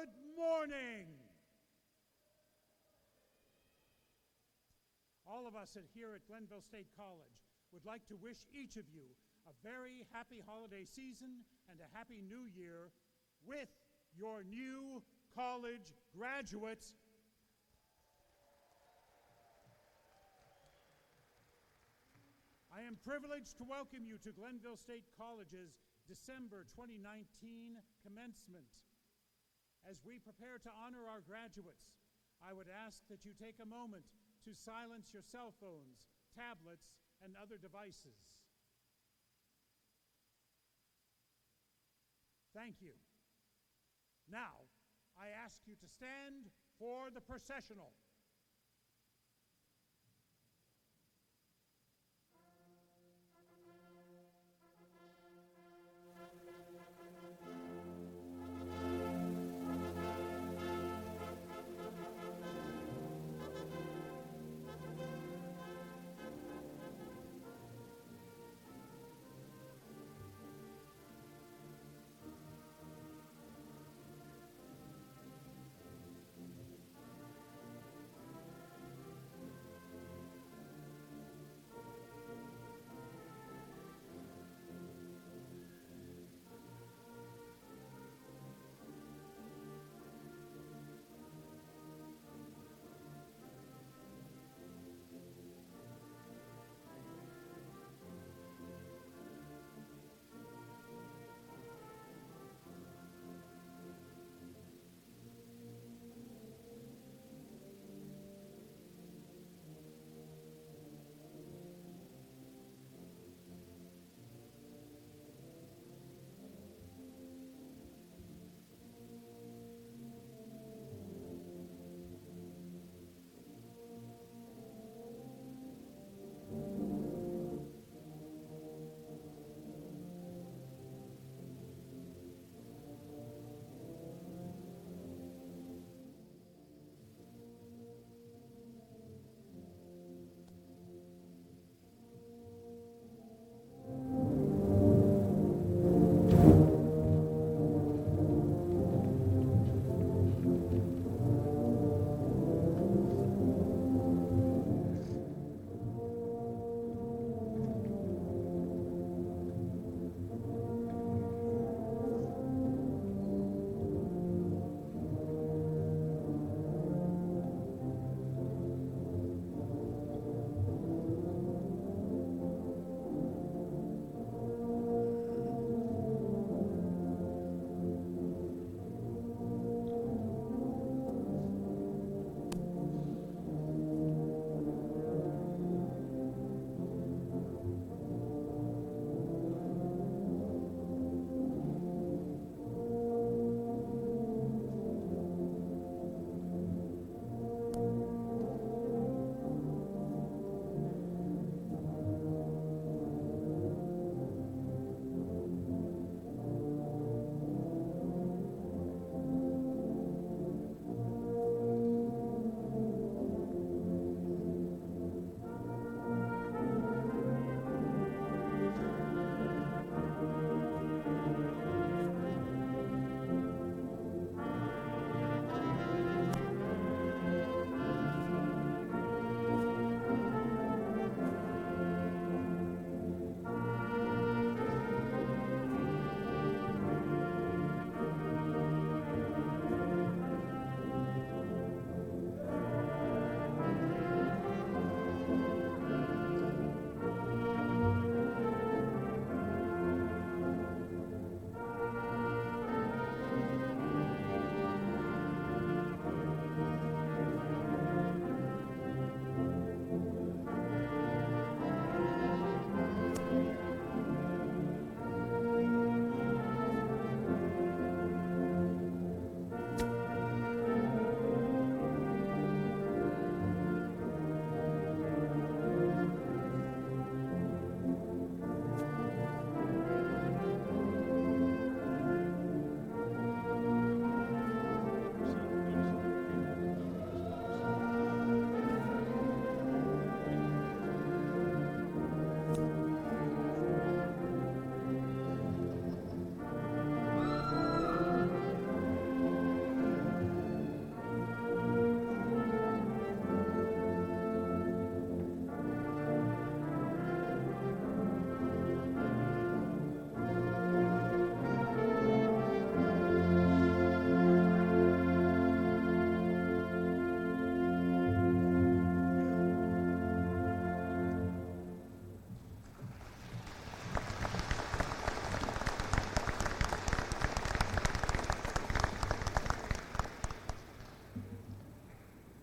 Good morning. All of us here at Glenville State College would like to wish each of you a very happy holiday season and a happy new year with your new college graduates. I am privileged to welcome you to Glenville State College's December 2019 commencement. As we prepare to honor our graduates, I would ask that you take a moment to silence your cell phones, tablets, and other devices. Thank you. Now, I ask you to stand for the processional.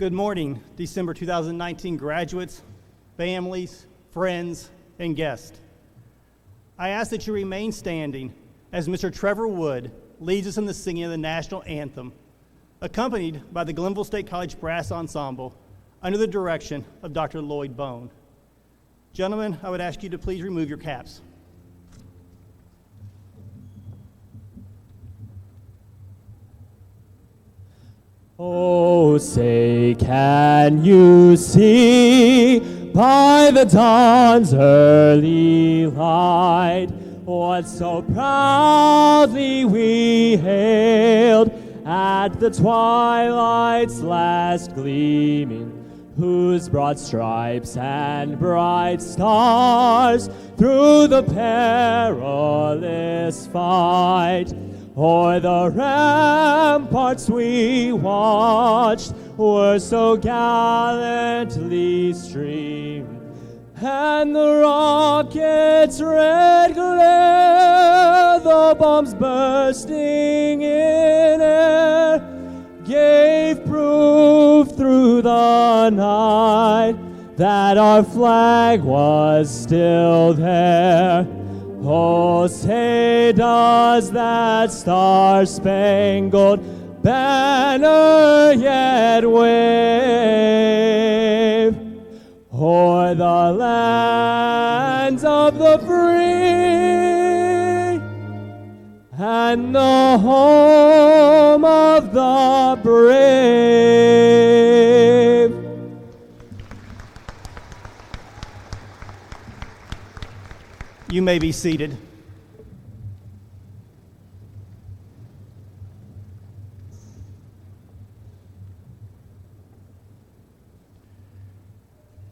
Good morning, December 2019 graduates, families, friends, and guests. I ask that you remain standing as Mr. Trevor Wood leads us in the singing of the national anthem, accompanied by the Glenville State College Brass Ensemble under the direction of Dr. Lloyd Bone. Gentlemen, I would ask you to please remove your caps. Oh, say, can you see by the dawn's early light what so proudly we hailed at the twilight's last gleaming, whose broad stripes and bright stars through the perilous fight o'er the ramparts we watched were so gallantly streamed, and the rocket's red glare, the bombs bursting in air, gave proof through the night that our flag was still there. Oh, say does that star-spangled banner yet wave o'er the lands of the free and the home of the brave? You may be seated.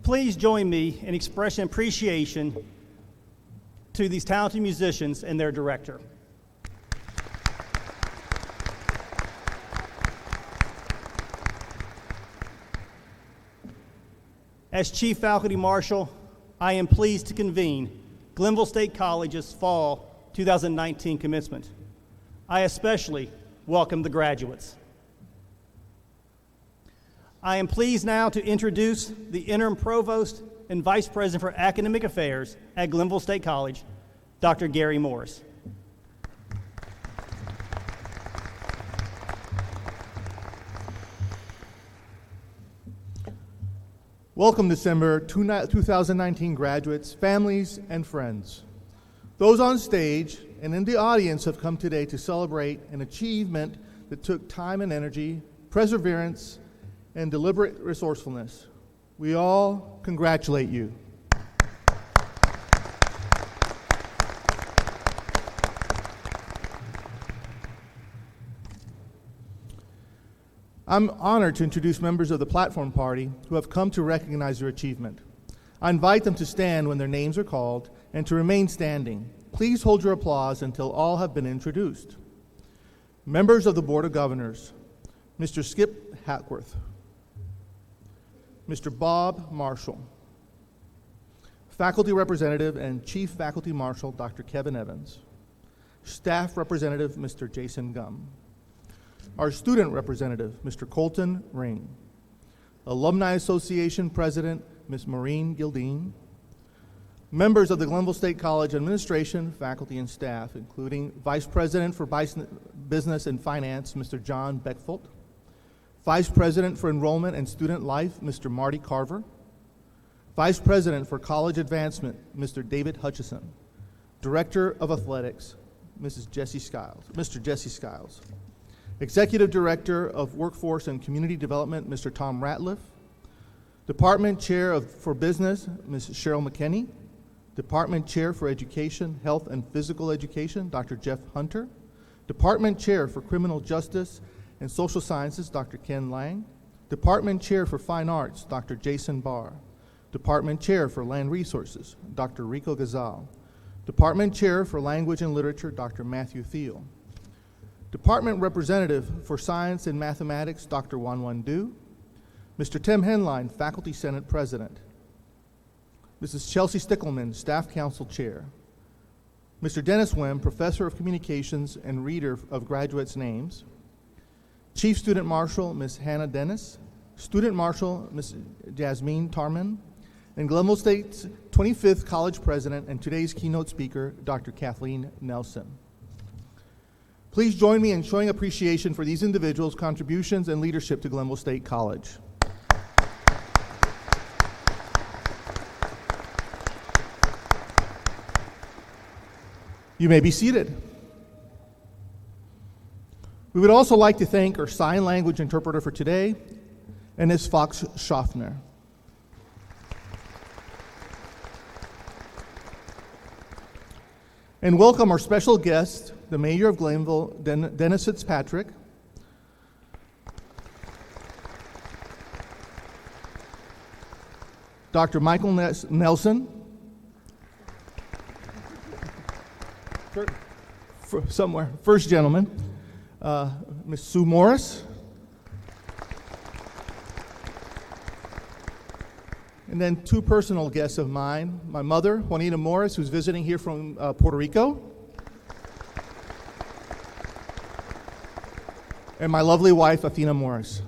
Please join me in expressing appreciation to these talented musicians and their director. As Chief Faculty Marshal, I am pleased to convene Glenville State College's Fall 2019 commencement. I especially welcome the graduates. I am pleased now to introduce the Interim Provost and Vice President for Academic Affairs at Glenville State College, Dr. Gary Morris. Welcome, December 2019 graduates, families, and friends. Those on stage and in the audience have come today to celebrate an achievement that took time and energy, perseverance, and deliberate resourcefulness. We all congratulate you. I'm honored to introduce members of the Platform Party who have come to recognize your achievement. I invite them to stand when their names are called and to remain standing. Please hold your applause until all have been introduced. Members of the Board of Governors, Mr. Skip Hackworth, Mr. Bob Marshall, Faculty Representative and Chief Faculty Marshal, Dr. Kevin Evans, Staff Representative, Mr. Jason Gum, our Student Representative, Mr. Colton Ring, Alumni Association President, Ms. Maureen Gildine, members of the Glenville State College Administration, faculty, and staff, including Vice President for Business and Finance, Mr. John Beckfold, Vice President for Enrollment and Student Life, Mr. Marty Carver, Vice President for College Advancement, Mr. David Hutchison, Director of Athletics, Mr. Jesse Skiles, Executive Director of Workforce and Community Development, Mr. Tom Ratliff, Department Chair for Business, Ms. Cheryl McKinney, Department Chair for Education, Health, and Physical Education, Dr. Jeff Hunter, Department Chair for Criminal Justice and Social Sciences, Dr. Ken Lang, Department Chair for Fine Arts, Dr. Jason Barr, Department Chair for Land Resources, Dr. Rico Gazal, Department Chair for Language and Literature, Dr. Matthew Thiel, Department Representative for Science and Mathematics, Dr. Wanwan Du, Mr. Tim Henline, Faculty Senate President, Mrs. Chelsea Stickelman, Staff Council Chair, Mr. Dennis Wim, Professor of Communications and Reader of Graduates' Names, Chief Student Marshal, Ms. Hannah Dennis, Student Marshal Ms. Jasmine Tarman, and Glenville State's 25th College President and today's keynote speaker, Dr. Kathleen Nelson. Please join me in showing appreciation for these individuals' contributions and leadership to Glenville State College. You may be seated. We would also like to thank our sign language interpreter for today, and Ms. Fox Schaffner. And welcome our special guest, the Mayor of Glenville, Dennis Fitzpatrick. Dr. Michael Nelson. Somewhere. First gentleman. Ms. Sue Morris. And then two personal guests of mine, my mother, Juanita Morris, who's visiting here from Puerto Rico, and my lovely wife, Athena Morris.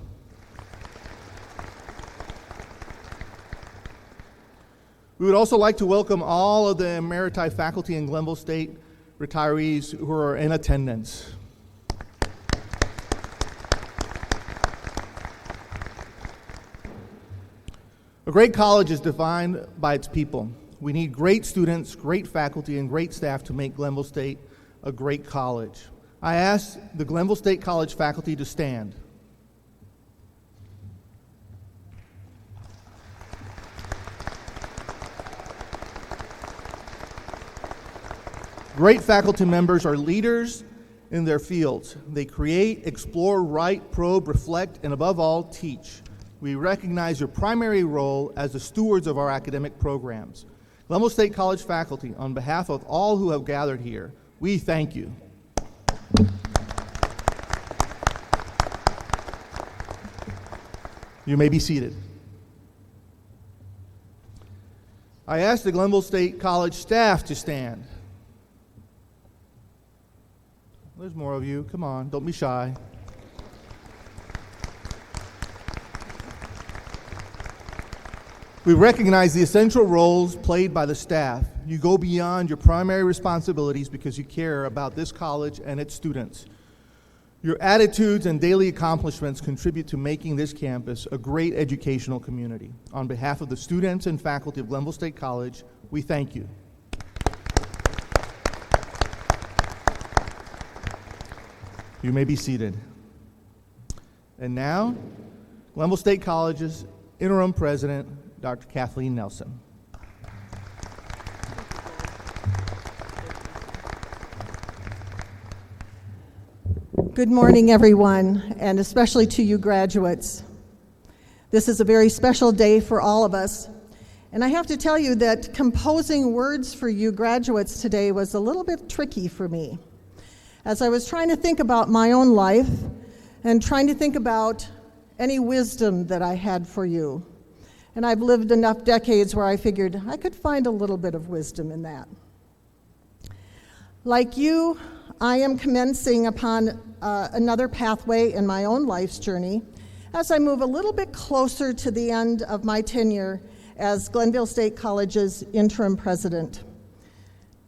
We would also like to welcome all of the emeriti faculty in Glenville State retirees who are in attendance. A great college is defined by its people. We need great students, great faculty, and great staff to make Glenville State a great college. I ask the Glenville State College faculty to stand. Great faculty members are leaders in their fields. They create, explore, write, probe, reflect, and above all, teach. We recognize your primary role as the stewards of our academic programs. Glenville State College faculty, on behalf of all who have gathered here, we thank you. You may be seated. I ask the Glenville State College staff to stand. There's more of you. Come on, don't be shy. We recognize the essential roles played by the staff. You go beyond your primary responsibilities because you care about this college and its students. Your attitudes and daily accomplishments contribute to making this campus a great educational community. On behalf of the students and faculty of Glenville State College, we thank you. You may be seated. And now, Glenville State College's interim president, Dr. Kathleen Nelson. Good morning, everyone, and especially to you graduates. This is a very special day for all of us, and I have to tell you that composing words for you graduates today was a little bit tricky for me. As I was trying to think about my own life and trying to think about any wisdom that I had for you. And I've lived enough decades where I figured I could find a little bit of wisdom in that. Like you, I am commencing upon another pathway in my own life's journey as I move a little bit closer to the end of my tenure as Glenville State College's interim president.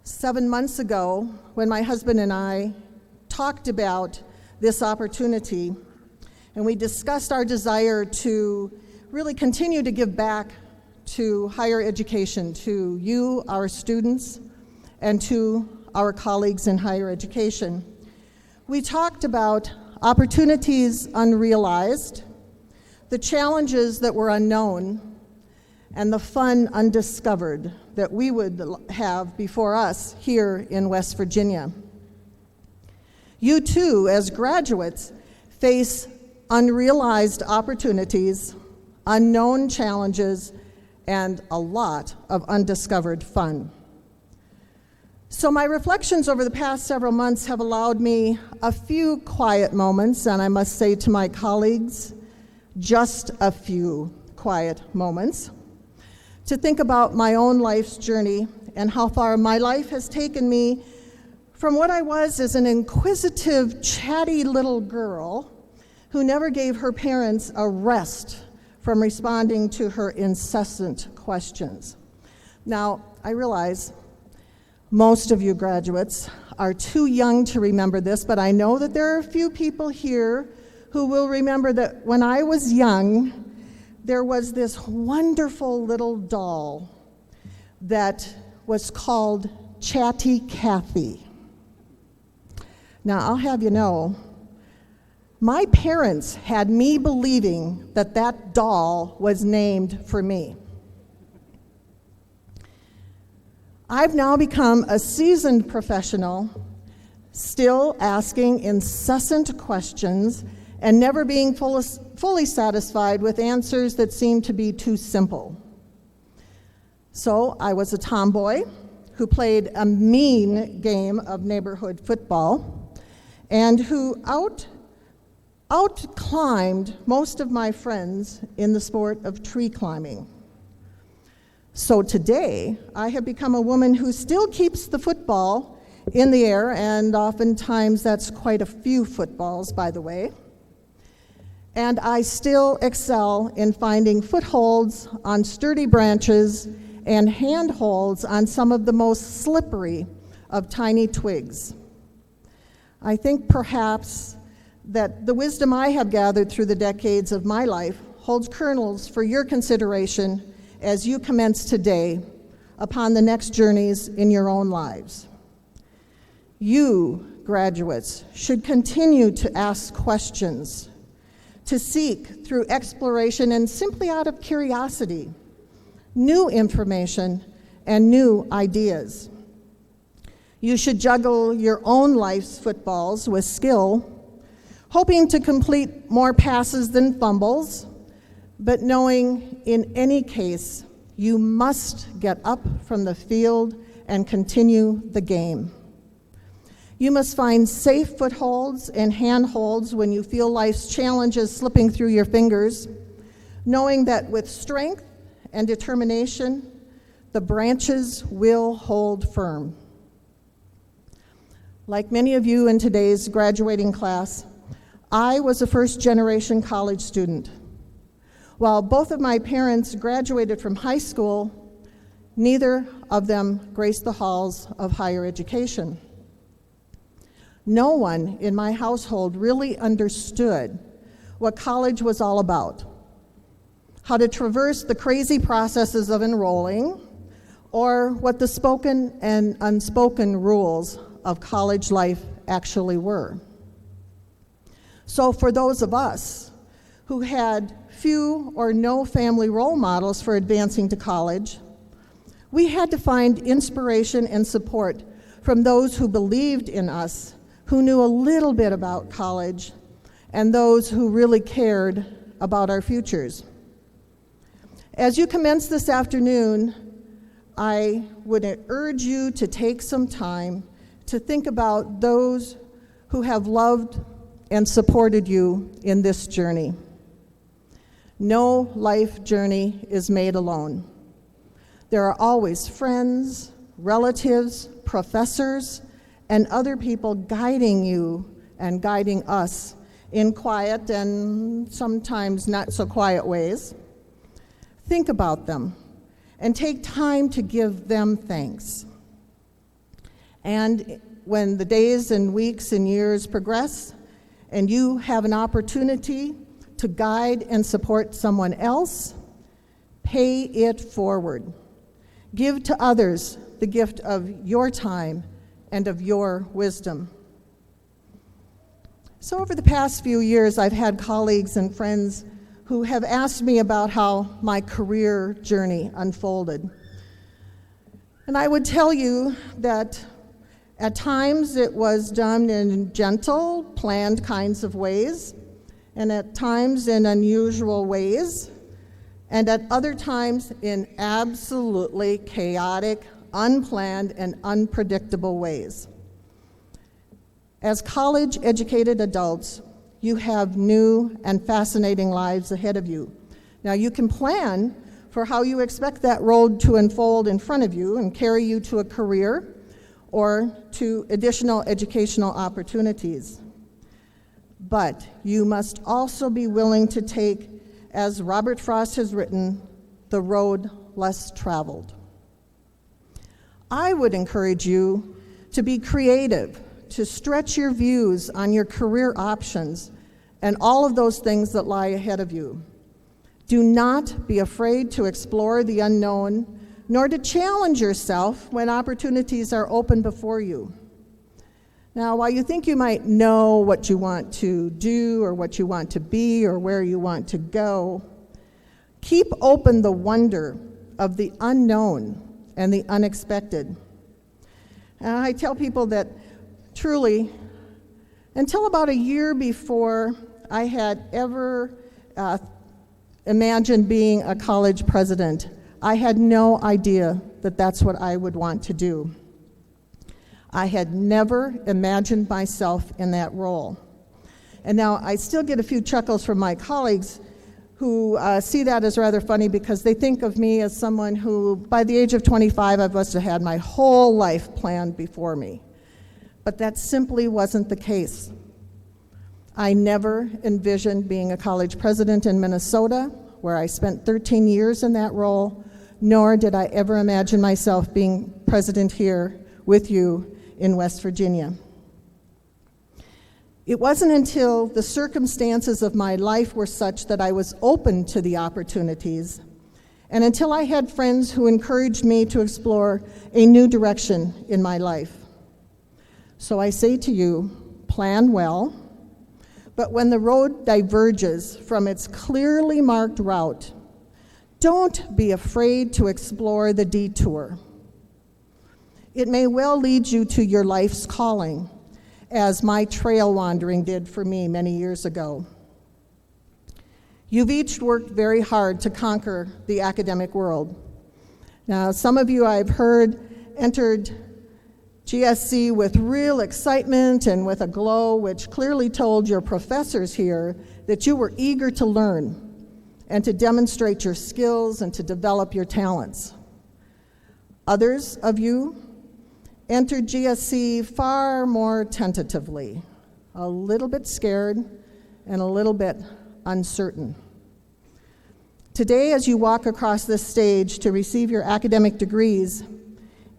7 months ago, when my husband and I talked about this opportunity, and we discussed our desire to really continue to give back to higher education, to you, our students, and to our colleagues in higher education. We talked about opportunities unrealized, the challenges that were unknown, and the fun undiscovered that we would have before us here in West Virginia. You too, as graduates, face unrealized opportunities, unknown challenges, and a lot of undiscovered fun. So my reflections over the past several months have allowed me a few quiet moments, and I must say to my colleagues, just a few quiet moments, to think about my own life's journey and how far my life has taken me from what I was as an inquisitive, chatty little girl who never gave her parents a rest from responding to her incessant questions. Now, I realize most of you graduates are too young to remember this, but I know that there are a few people here who will remember that when I was young, there was this wonderful little doll that was called Chatty Cathy. Now, I'll have you know, my parents had me believing that that doll was named for me. I've now become a seasoned professional, still asking incessant questions and never being fully satisfied with answers that seem to be too simple. So I was a tomboy who played a mean game of neighborhood football and who out-climbed most of my friends in the sport of tree climbing. So today, I have become a woman who still keeps the football in the air, and oftentimes that's quite a few footballs, by the way. And I still excel in finding footholds on sturdy branches and handholds on some of the most slippery of tiny twigs. I think perhaps that the wisdom I have gathered through the decades of my life holds kernels for your consideration as you commence today upon the next journeys in your own lives. You, graduates, should continue to ask questions, to seek through exploration and simply out of curiosity, new information and new ideas. You should juggle your own life's footballs with skill, hoping to complete more passes than fumbles, but knowing in any case, you must get up from the field and continue the game. You must find safe footholds and handholds when you feel life's challenges slipping through your fingers, knowing that with strength and determination, the branches will hold firm. Like many of you in today's graduating class, I was a first-generation college student. While both of my parents graduated from high school, neither of them graced the halls of higher education. No one in my household really understood what college was all about, how to traverse the crazy processes of enrolling, or what the spoken and unspoken rules of college life actually were. So for those of us who had few or no family role models for advancing to college, we had to find inspiration and support from those who believed in us, who knew a little bit about college, and those who really cared about our futures. As you commence this afternoon, I would urge you to take some time to think about those who have loved and supported you in this journey. No life journey is made alone. There are always friends, relatives, professors, and other people guiding you and guiding us in quiet and sometimes not so quiet ways. Think about them and take time to give them thanks. And when the days and weeks and years progress and you have an opportunity to guide and support someone else, pay it forward. Give to others the gift of your time and of your wisdom. So over the past few years, I've had colleagues and friends who have asked me about how my career journey unfolded. And I would tell you that at times it was done in gentle, planned kinds of ways, and at times in unusual ways, and at other times in absolutely chaotic, unplanned, and unpredictable ways. As college-educated adults, you have new and fascinating lives ahead of you. Now, you can plan for how you expect that road to unfold in front of you and carry you to a career or to additional educational opportunities. But you must also be willing to take as Robert Frost has written, the road less traveled. I would encourage you to be creative, to stretch your views on your career options and all of those things that lie ahead of you. Do not be afraid to explore the unknown, nor to challenge yourself when opportunities are open before you. Now, while you think you might know what you want to do or what you want to be or where you want to go, keep open the wonder of the unknown and the unexpected. And I tell people that truly, until about a year before I had ever imagined being a college president, I had no idea that that's what I would want to do. I had never imagined myself in that role. And now I still get a few chuckles from my colleagues who see that as rather funny because they think of me as someone who, by the age of 25, I must have had my whole life planned before me. But that simply wasn't the case. I never envisioned being a college president in Minnesota, where I spent 13 years in that role, nor did I ever imagine myself being president here with you in West Virginia. It wasn't until the circumstances of my life were such that I was open to the opportunities, and until I had friends who encouraged me to explore a new direction in my life. So I say to you, plan well, but when the road diverges from its clearly marked route, don't be afraid to explore the detour. It may well lead you to your life's calling, as my trail wandering did for me many years ago. You've each worked very hard to conquer the academic world. Now, some of you I've heard entered GSC with real excitement and with a glow, which clearly told your professors here that you were eager to learn and to demonstrate your skills and to develop your talents. Others of you entered GSC far more tentatively, a little bit scared and a little bit uncertain. Today, as you walk across this stage to receive your academic degrees,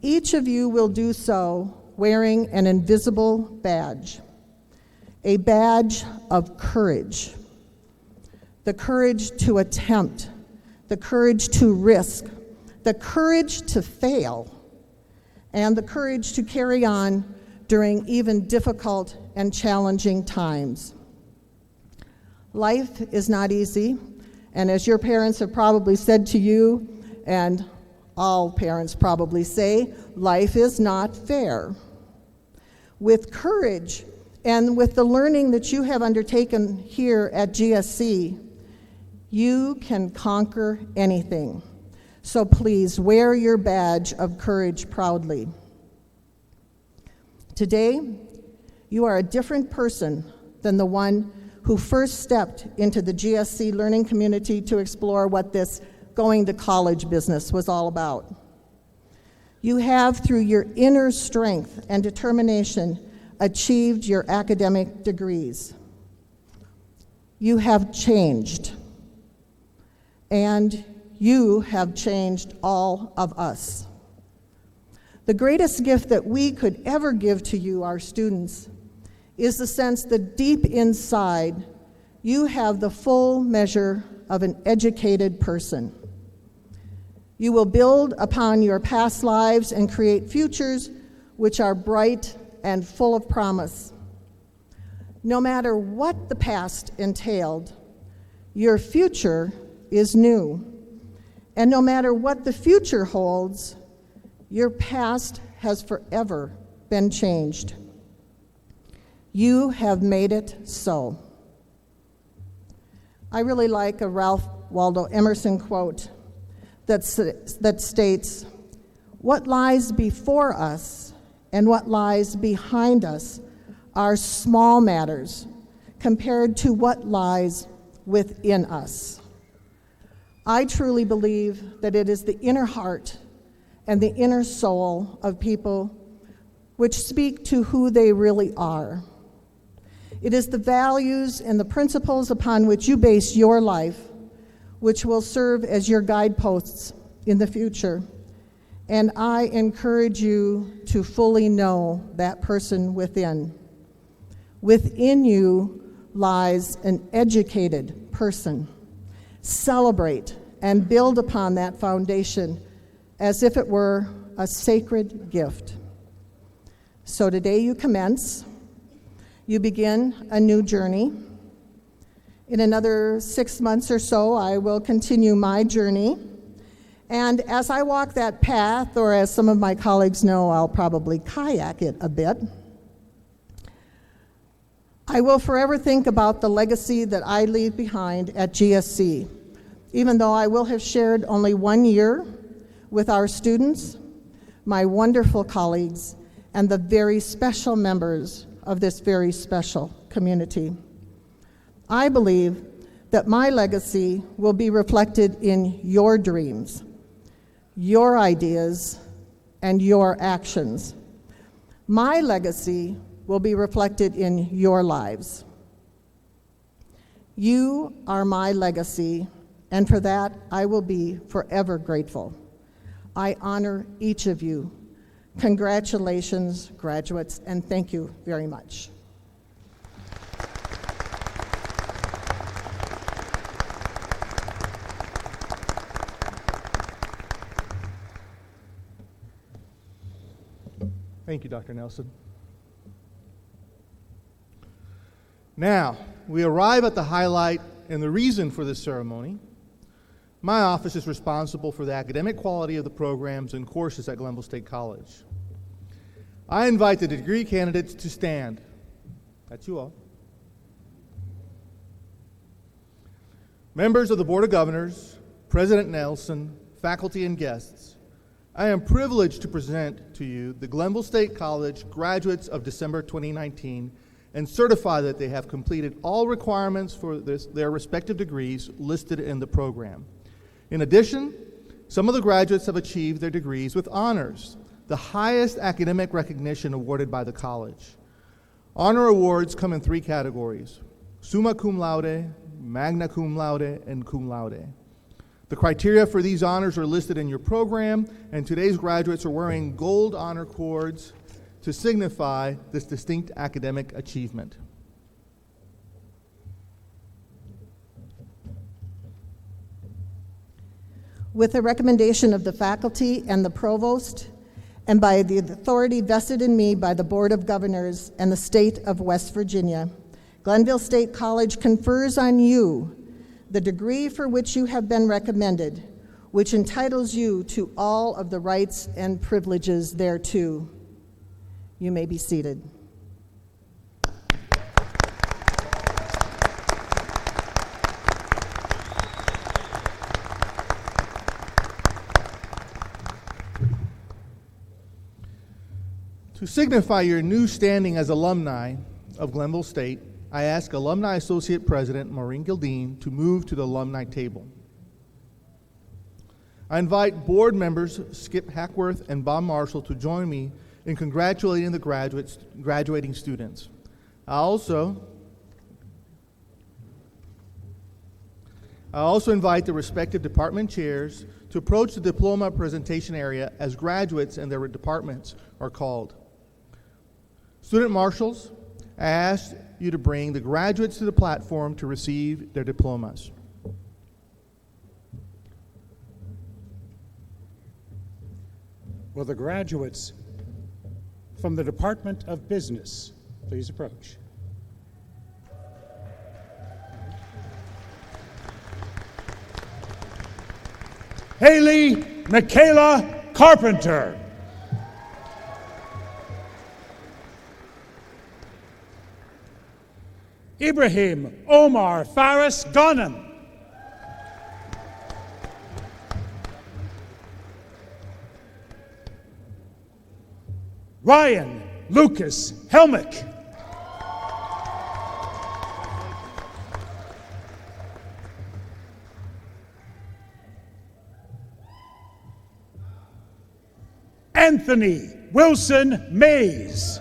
each of you will do so wearing an invisible badge, a badge of courage. The courage to attempt, the courage to risk, the courage to fail, and the courage to carry on during even difficult and challenging times. Life is not easy, and as your parents have probably said to you, and all parents probably say, life is not fair. With courage and with the learning that you have undertaken here at GSC, you can conquer anything. So please wear your badge of courage proudly. Today, you are a different person than the one who first stepped into the GSC learning community to explore what this going to college business was all about. You have, through your inner strength and determination, achieved your academic degrees. You have changed, and you have changed all of us. The greatest gift that we could ever give to you, our students, is the sense that deep inside, you have the full measure of an educated person. You will build upon your past lives and create futures which are bright and full of promise. No matter what the past entailed, your future is new. And no matter what the future holds, your past has forever been changed. You have made it so. I really like a Ralph Waldo Emerson quote that states, "What lies before us and what lies behind us are small matters compared to what lies within us." I truly believe that it is the inner heart and the inner soul of people which speak to who they really are. It is the values and the principles upon which you base your life which will serve as your guideposts in the future. And I encourage you to fully know that person within. Within you lies an educated person. Celebrate and build upon that foundation as if it were a sacred gift. So today you commence. You begin a new journey. In another 6 months or so, I will continue my journey. And as I walk that path, or as some of my colleagues know, I'll probably kayak it a bit, I will forever think about the legacy that I leave behind at GSC, even though I will have shared only 1 year with our students, my wonderful colleagues, and the very special members of this very special community. I believe that my legacy will be reflected in your dreams, your ideas, and your actions. My legacy will be reflected in your lives. You are my legacy, and for that I will be forever grateful. I honor each of you. Congratulations, graduates, and thank you very much. Thank you, Dr. Nelson. Now, we arrive at the highlight and the reason for this ceremony. My office is responsible for the academic quality of the programs and courses at Glenville State College. I invite the degree candidates to stand. That's you all. Members of the Board of Governors, President Nelson, faculty, and guests, I am privileged to present to you the Glenville State College graduates of December 2019 and certify that they have completed all requirements for their respective degrees listed in the program. In addition, some of the graduates have achieved their degrees with honors, the highest academic recognition awarded by the college. Honor awards come in 3 categories: summa cum laude, magna cum laude, and cum laude. The criteria for these honors are listed in your program, and today's graduates are wearing gold honor cords to signify this distinct academic achievement. With the recommendation of the faculty and the provost, and by the authority vested in me by the Board of Governors and the state of West Virginia, Glenville State College confers on you the degree for which you have been recommended, which entitles you to all of the rights and privileges thereto. You may be seated. To signify your new standing as alumni of Glenville State, I ask Alumni Associate President Maureen Gildeen to move to the alumni table. I invite board members Skip Hackworth and Bob Marshall to join me in congratulating the graduating students. I also invite the respective department chairs to approach the diploma presentation area as graduates and their departments are called. Student marshals, I ask you to bring the graduates to the platform to receive their diplomas. Will the graduates from the Department of Business please approach? Haley Michaela Carpenter. Ibrahim Omar Faris Ghanem. Ryan Lucas Helmick. Anthony Wilson Mays.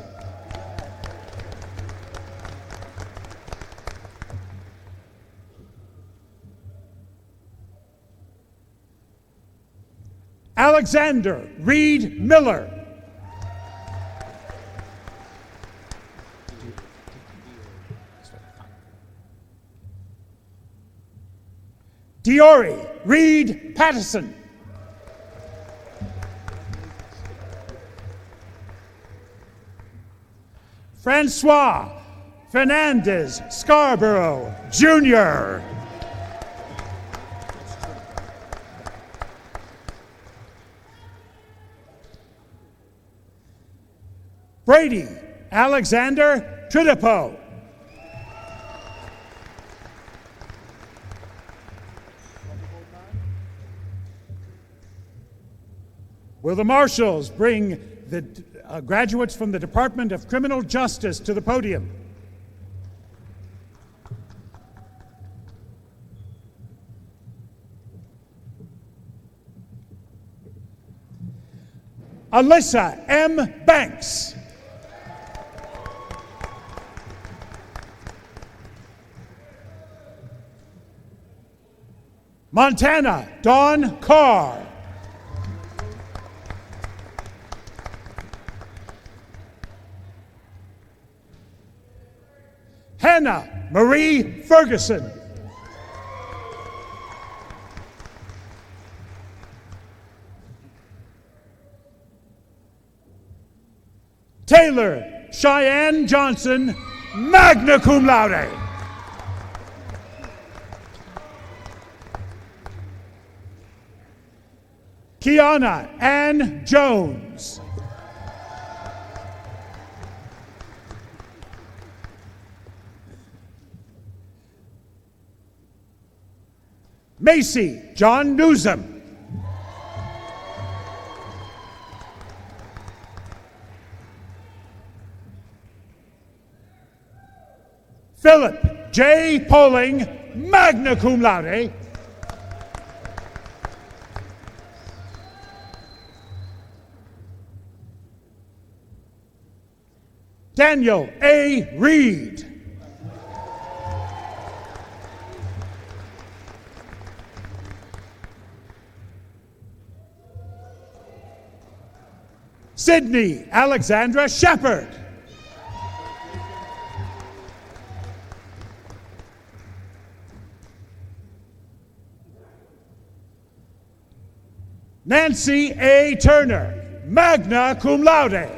Alexander Reed Miller. Diori Reed Pattison. Francois Fernandez Scarborough, Jr. Brady Alexander Tridipo. Will the marshals bring the graduates from the Department of Criminal Justice to the podium? Alyssa M. Banks. Montana Dawn Carr. Hannah Marie Ferguson. Taylor Cheyenne Johnson, magna cum laude. Kiana Ann Jones. Macy John Newsom. Philip J. Poling, magna cum laude. Daniel A. Reed. Sydney Alexandra Shepard. Nancy A. Turner, magna cum laude.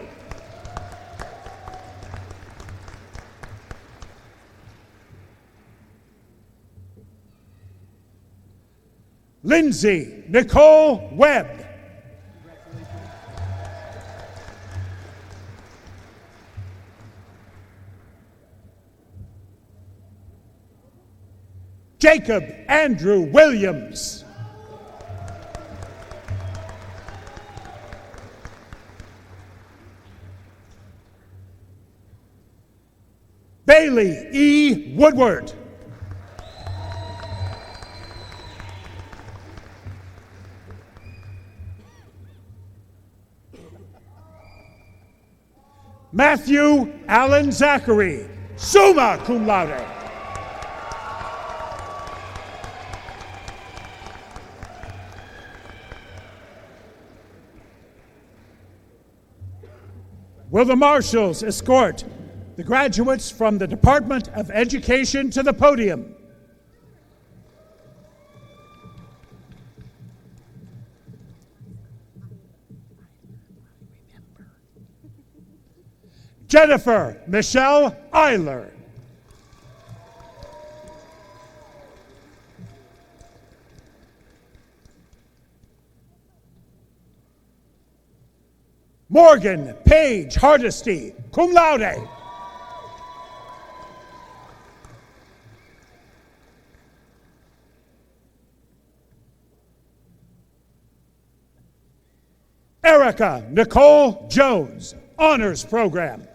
Lindsay Nicole Webb. Jacob Andrew Williams. Bailey E. Woodward. Matthew Allen Zachary, summa cum laude. Will the marshals escort the graduates from the Department of Education to the podium? Jennifer Michelle Eiler. Morgan Page Hardesty, cum laude. Erica Nicole Jones, honors program.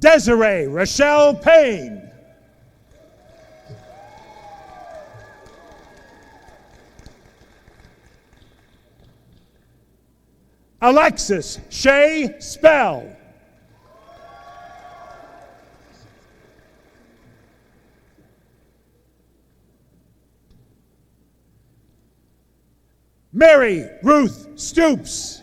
Desiree Rochelle Payne. Alexis Shay Spell. Mary Ruth Stoops.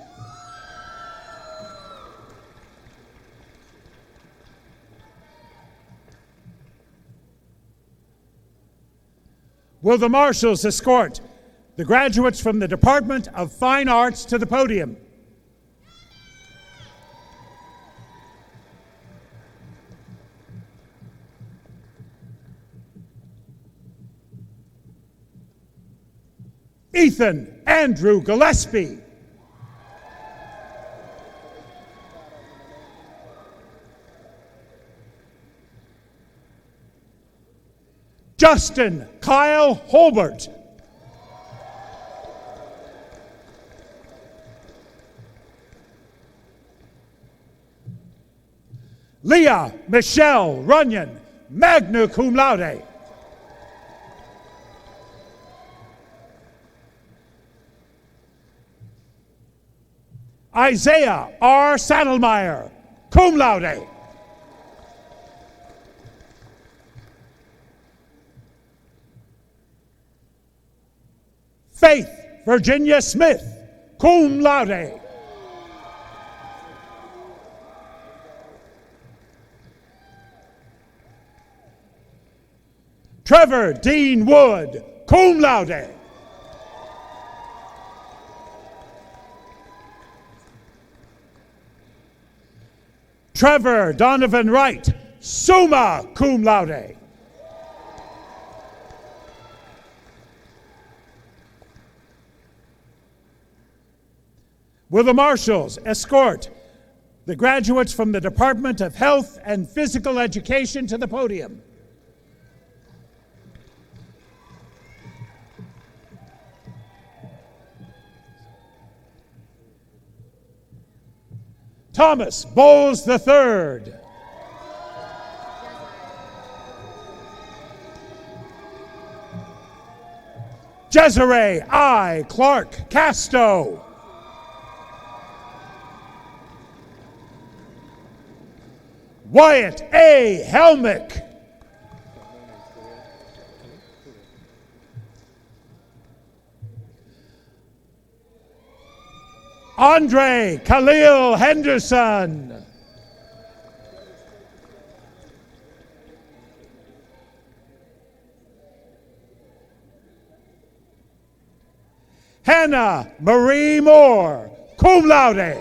Will the marshals escort the graduates from the Department of Fine Arts to the podium? Ethan Andrew Gillespie. Justin Kyle Holbert. Leah Michelle Runyon, magna cum laude. Isaiah R. Saddlemeyer, cum laude. Faith Virginia Smith, cum laude. Trevor Dean Wood, cum laude. Trevor Donovan Wright, summa cum laude. Will the marshals escort the graduates from the Department of Health and Physical Education to the podium? Thomas Bowles III. Desiree I. Clark Casto. Wyatt A. Helmick. Andre Khalil Henderson. Hannah Marie Moore, cum laude.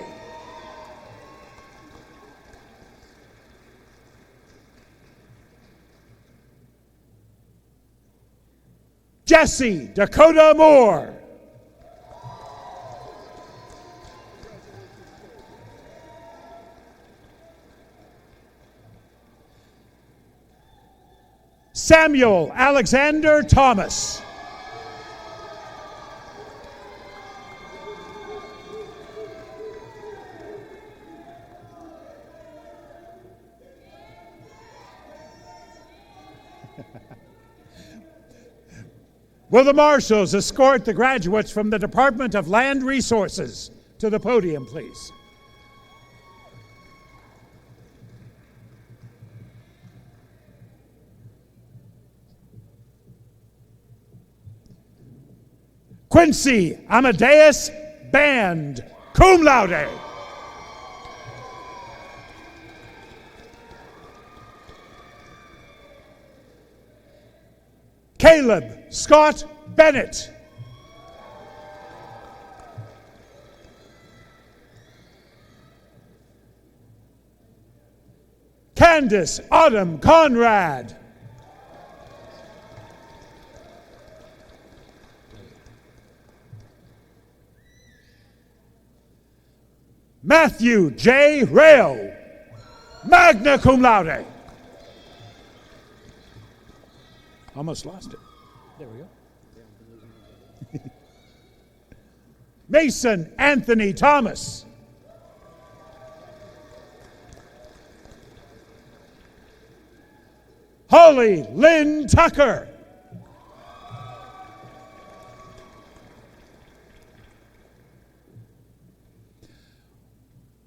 Jesse Dakota Moore. Samuel Alexander Thomas. Will the marshals escort the graduates from the Department of Land Resources to the podium, please? Quincy Amadeus Band, cum laude. Caleb Scott Bennett. Candace Autumn Conrad. Matthew J. Rail, magna cum laude. Almost lost it. There we go. Mason Anthony Thomas. Holly Lynn Tucker.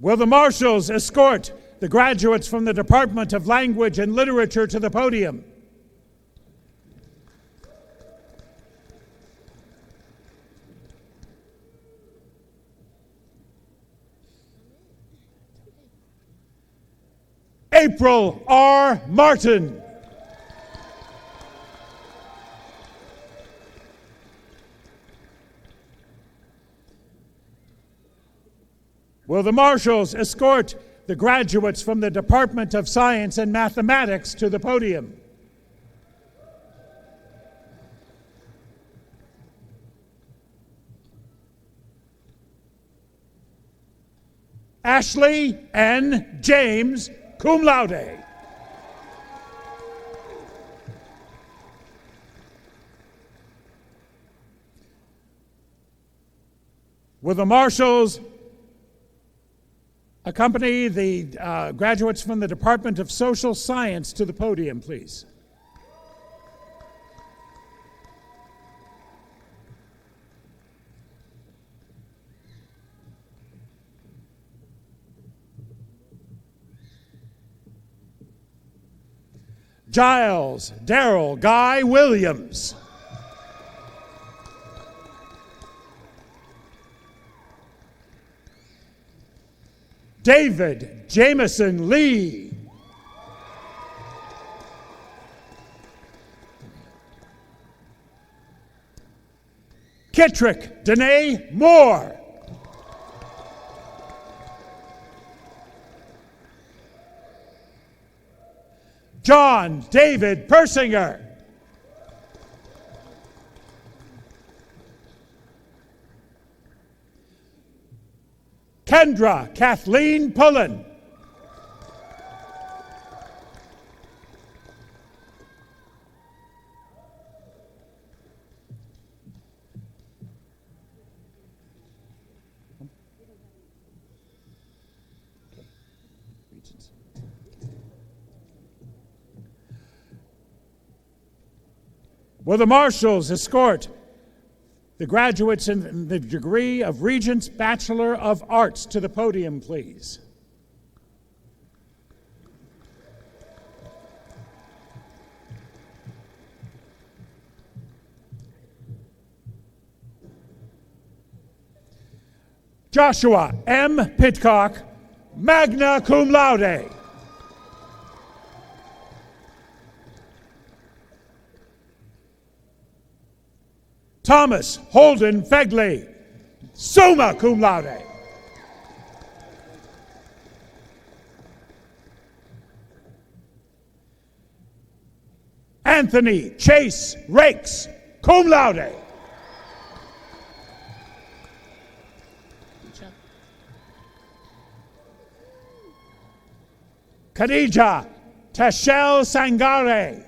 Will the marshals escort the graduates from the Department of Language and Literature to the podium? April R. Martin. Will the marshals escort the graduates from the Department of Science and Mathematics to the podium? Ashley N. James, cum laude. Will the marshals accompany the graduates from the Department of Social Science to the podium, please? Giles Darrell Guy Williams. David Jameson Lee. Kittrick Danae Moore. John David Persinger. Kendra Kathleen Pullen. Will the marshals escort the graduates in the degree of Regents Bachelor of Arts to the podium, please? Joshua M. Pitcock, magna cum laude. Thomas Holden Fegley, summa cum laude. Anthony Chase Rakes, cum laude. Khadija Tashel Sangare.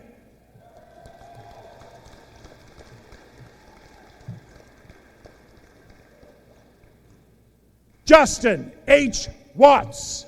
Justin H. Watts.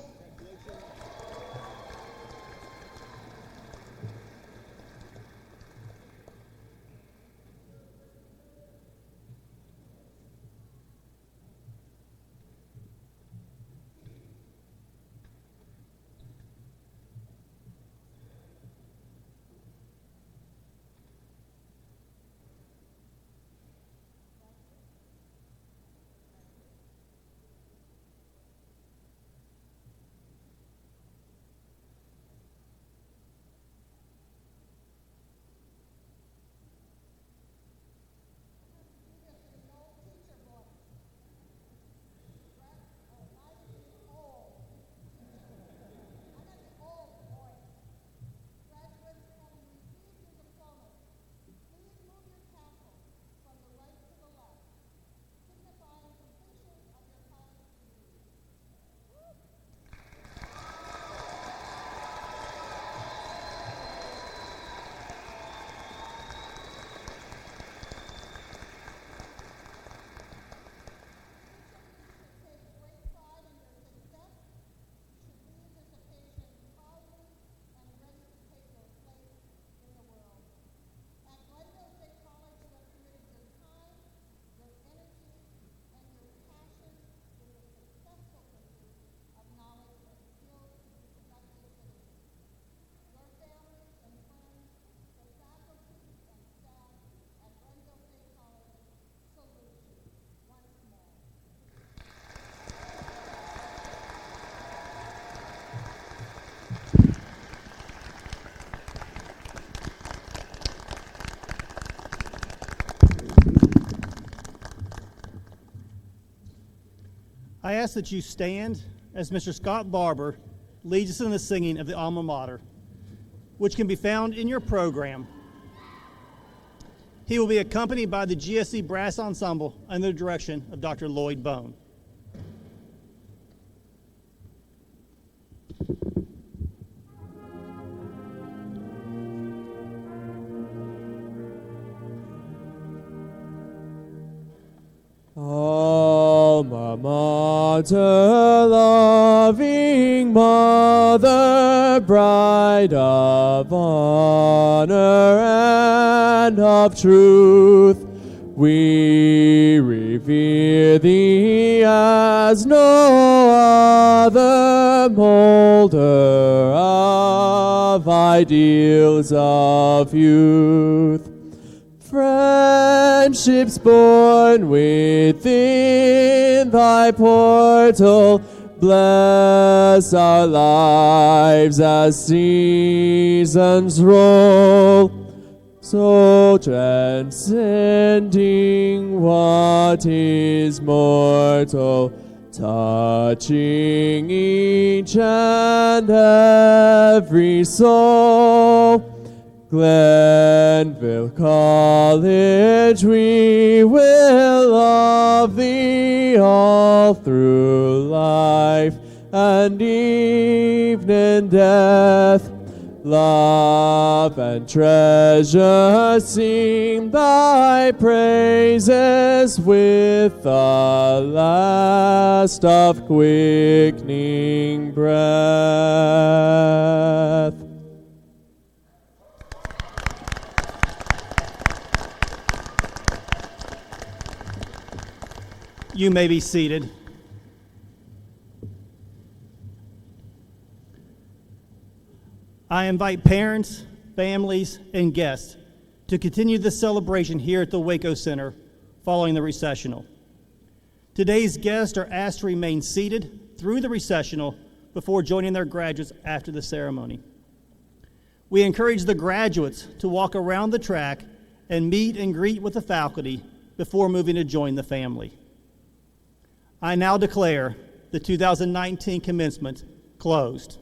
I ask that you stand as Mr. Scott Barber leads us in the singing of the Alma Mater, which can be found in your program. He will be accompanied by the GSC Brass Ensemble under the direction of Dr. Lloyd Bone. Alma Mater, loving mother, bride of honor and of truth, we revere thee as no other, molder of ideals of youth. Friendships born within thy portal, bless our lives as seasons roll, so transcending what is mortal, touching each and every soul. Glenville College, we will love thee all through life and even death. Love and treasure sing thy praises with the last of quickening breath. You may be seated. I invite parents, families, and guests to continue the celebration here at the Waco Center following the recessional. Today's guests are asked to remain seated through the recessional before joining their graduates after the ceremony. We encourage the graduates to walk around the track and meet and greet with the faculty before moving to join the family. I now declare the 2019 commencement closed.